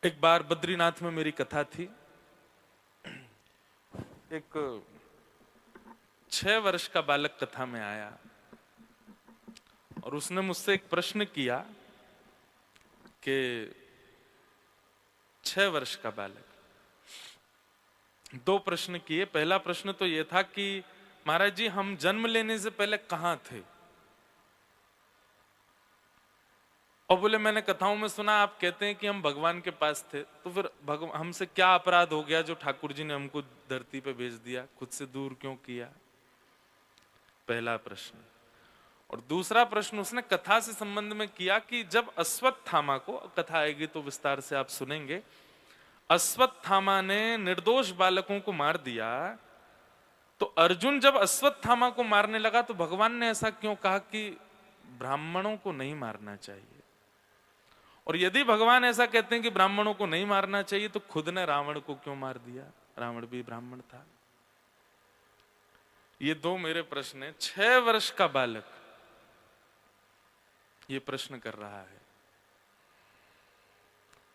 एक बार बद्रीनाथ में मेरी कथा थी। एक 6 वर्ष का बालक कथा में आया और उसने मुझसे एक प्रश्न किया कि 6 वर्ष का बालक, दो प्रश्न किए। पहला प्रश्न तो यह था कि महाराज जी, हम जन्म लेने से पहले कहां थे? और बोले, मैंने कथाओं में सुना आप कहते हैं कि हम भगवान के पास थे, तो फिर हमसे क्या अपराध हो गया जो ठाकुर जी ने हमको धरती पे भेज दिया, खुद से दूर क्यों किया? पहला प्रश्न। और दूसरा प्रश्न उसने कथा से संबंध में किया कि जब अश्वत्थामा को, कथा आएगी तो विस्तार से आप सुनेंगे, अश्वत्थामा ने निर्दोष बालकों को मार दिया, तो अर्जुन जब अश्वत्थामा को मारने लगा तो भगवान ने ऐसा क्यों कहा कि ब्राह्मणों को नहीं मारना चाहिए? और यदि भगवान ऐसा कहते हैं कि ब्राह्मणों को नहीं मारना चाहिए, तो खुद ने रावण को क्यों मार दिया? रावण भी ब्राह्मण था। ये दो मेरे प्रश्न हैं। 6 वर्ष का बालक ये प्रश्न कर रहा है।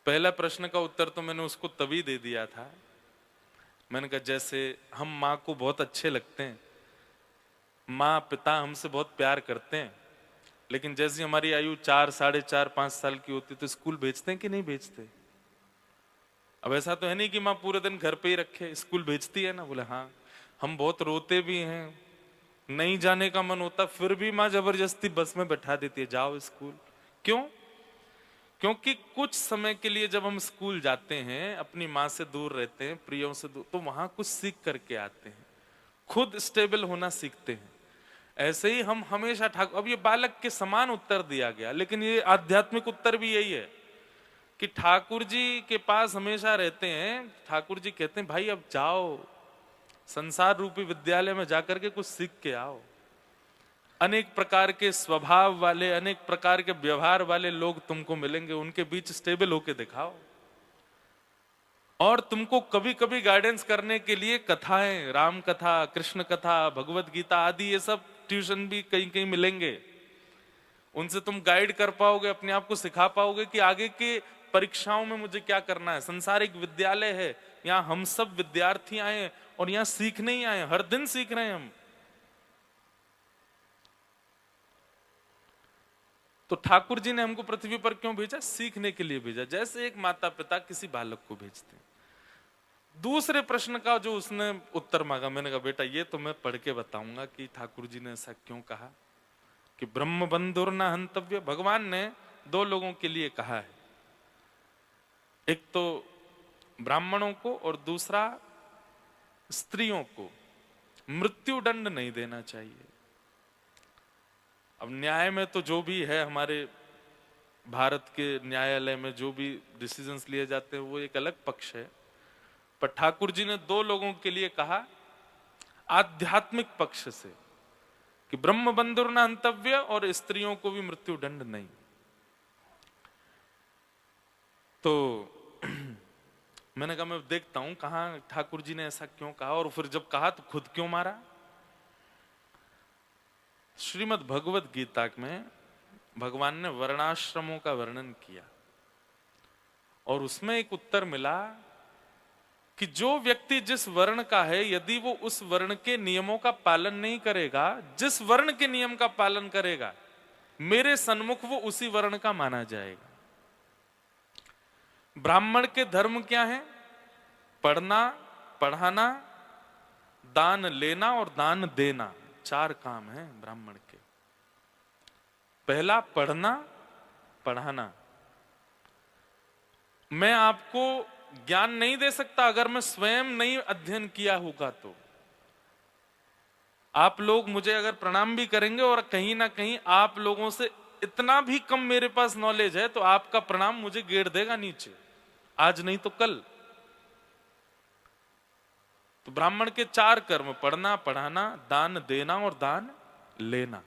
पहला प्रश्न का उत्तर तो मैंने उसको तभी दे दिया था। मैंने कहा, जैसे हम माँ को बहुत अच्छे लगते हैं, माँ पिता हमसे बहुत प्यार करते हैं, लेकिन जैसी हमारी आयु 4, 4.5, 5 साल की होती तो स्कूल भेजते हैं कि नहीं भेजते? अब ऐसा तो है नहीं कि माँ पूरे दिन घर पे ही रखे, स्कूल भेजती है ना? बोले हाँ। हम बहुत रोते भी हैं, नहीं जाने का मन होता, फिर भी माँ जबरदस्ती बस में बैठा देती है, जाओ स्कूल। क्यों? क्योंकि कुछ समय के लिए जब हम स्कूल जाते हैं, अपनी माँ से दूर रहते हैं, प्रियों से दूर, तो वहां कुछ सीख करके आते हैं, खुद स्टेबल होना सीखते हैं। ऐसे ही हम हमेशा ठाकुर, अब ये बालक के समान उत्तर दिया गया, लेकिन ये आध्यात्मिक उत्तर भी यही है कि ठाकुर जी के पास हमेशा रहते हैं। ठाकुर जी कहते हैं, भाई अब जाओ संसार रूपी विद्यालय में जाकर के कुछ सीख के आओ। अनेक प्रकार के स्वभाव वाले, अनेक प्रकार के व्यवहार वाले लोग तुमको मिलेंगे, उनके बीच स्टेबल होके दिखाओ। और तुमको कभी कभी गाइडेंस करने के लिए कथाएं, राम कथा, कृष्ण कथा, भगवत गीता आदि ये सब ट्यूशन भी कहीं कहीं मिलेंगे। उनसे तुम गाइड कर पाओगे, अपने आप को सिखा पाओगे कि आगे के परीक्षाओं में मुझे क्या करना है। संसारिक विद्यालय है, यहाँ हम सब विद्यार्थी आए और यहाँ सीखने ही आए, हर दिन सीख रहे हैं हम। तो ठाकुर जी ने हमको पृथ्वी पर क्यों भेजा? सीखने के लिए भेजा, जैसे एक माता पिता किसी बालक को भेजते हैं। दूसरे प्रश्न का जो उसने उत्तर मांगा, मैंने कहा बेटा ये तो मैं पढ़ के बताऊंगा कि ठाकुर जी ने ऐसा क्यों कहा कि ब्रह्म बंधुर न हंतव्य। भगवान ने दो लोगों के लिए कहा है, एक तो ब्राह्मणों को और दूसरा स्त्रियों को मृत्यु दंड नहीं देना चाहिए। अब न्याय में तो जो भी है, हमारे भारत के न्यायालय में जो भी डिसीजंस लिए जाते हैं वो एक अलग पक्ष है, पर ठाकुर जी ने दो लोगों के लिए कहा आध्यात्मिक पक्ष से कि ब्रह्म बंधुर न हंतव्य और स्त्रियों को भी मृत्यु दंड नहीं। तो मैंने कहा मैं देखता हूं कहां ठाकुर जी ने ऐसा क्यों कहा, और फिर जब कहा तो खुद क्यों मारा। श्रीमद् भगवत गीता में भगवान ने वर्णाश्रमों का वर्णन किया और उसमें एक उत्तर मिला कि जो व्यक्ति जिस वर्ण का है, यदि वो उस वर्ण के नियमों का पालन नहीं करेगा, जिस वर्ण के नियम का पालन करेगा, मेरे सन्मुख वो उसी वर्ण का माना जाएगा। ब्राह्मण के धर्म क्या है? पढ़ना, पढ़ाना, दान लेना और दान देना, 4 काम हैं ब्राह्मण के। पहला पढ़ना, पढ़ाना। मैं आपको ज्ञान नहीं दे सकता अगर मैं स्वयं नहीं अध्ययन किया होगा। तो आप लोग मुझे अगर प्रणाम भी करेंगे और कहीं ना कहीं आप लोगों से इतना भी कम मेरे पास नॉलेज है, तो आपका प्रणाम मुझे गिर देगा नीचे, आज नहीं तो कल। तो ब्राह्मण के 4 कर्म, पढ़ना, पढ़ाना, दान देना और दान लेना।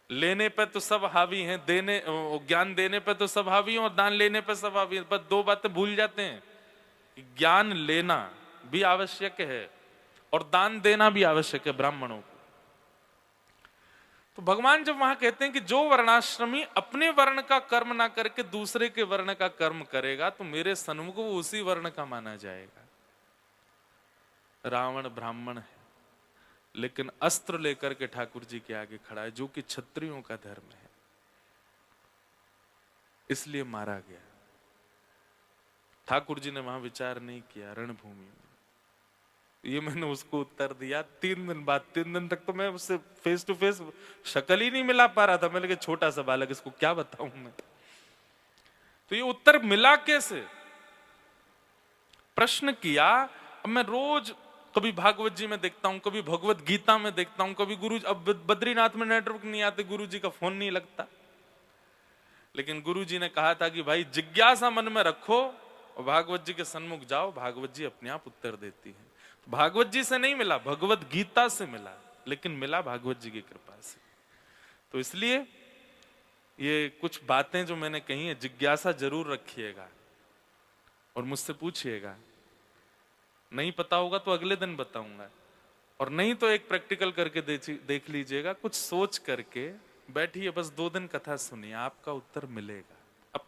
लेने पे तो सब हावी हैं, देने, ज्ञान देने पे तो सब हावी हैं और दान लेने पे सब हावी हैं। बस 2 बातें भूल जाते हैं, ज्ञान लेना भी आवश्यक है और दान देना भी आवश्यक है ब्राह्मणों को। तो भगवान जब वहां कहते हैं कि जो वर्णाश्रमी अपने वर्ण का कर्म ना करके दूसरे के वर्ण का कर्म करेगा तो मेरे सन्मुख वो उसी वर्ण का माना जाएगा। रावण ब्राह्मण है लेकिन अस्त्र लेकर के ठाकुर जी के आगे खड़ा है, जो कि क्षत्रियों का धर्म है, इसलिए मारा गया। ठाकुर जी ने वहां विचार नहीं किया रणभूमि में। ये मैंने उसको उत्तर दिया 3 दिन बाद। 3 दिन तक तो मैं उससे फेस टू फेस शक्ल ही नहीं मिला पा रहा था। मैंने कहा छोटा सा बालक, इसको क्या बताऊं मैं। तो ये उत्तर मिला कैसे, प्रश्न किया। अब मैं रोज कभी भागवत जी में देखता हूं, कभी भगवत गीता में देखता हूं, कभी गुरु, अब बद्रीनाथ में नेटवर्क नहीं आते, गुरु जी का फोन नहीं लगता। लेकिन गुरु जी ने कहा था कि भाई जिज्ञासा मन में रखो और भागवत जी के सन्मुख जाओ, भागवत जी अपने आप उत्तर देती है। तो भागवत जी से नहीं मिला, भगवत गीता से मिला, लेकिन मिला भागवत जी की कृपा से। तो इसलिए ये कुछ बातें जो मैंने कही है, जिज्ञासा जरूर रखिएगा और मुझसे पूछिएगा। नहीं पता होगा तो अगले दिन बताऊंगा, और नहीं तो एक प्रैक्टिकल करके देख लीजिएगा। कुछ सोच करके बैठिए, बस 2 दिन कथा सुनिए, आपका उत्तर मिलेगा।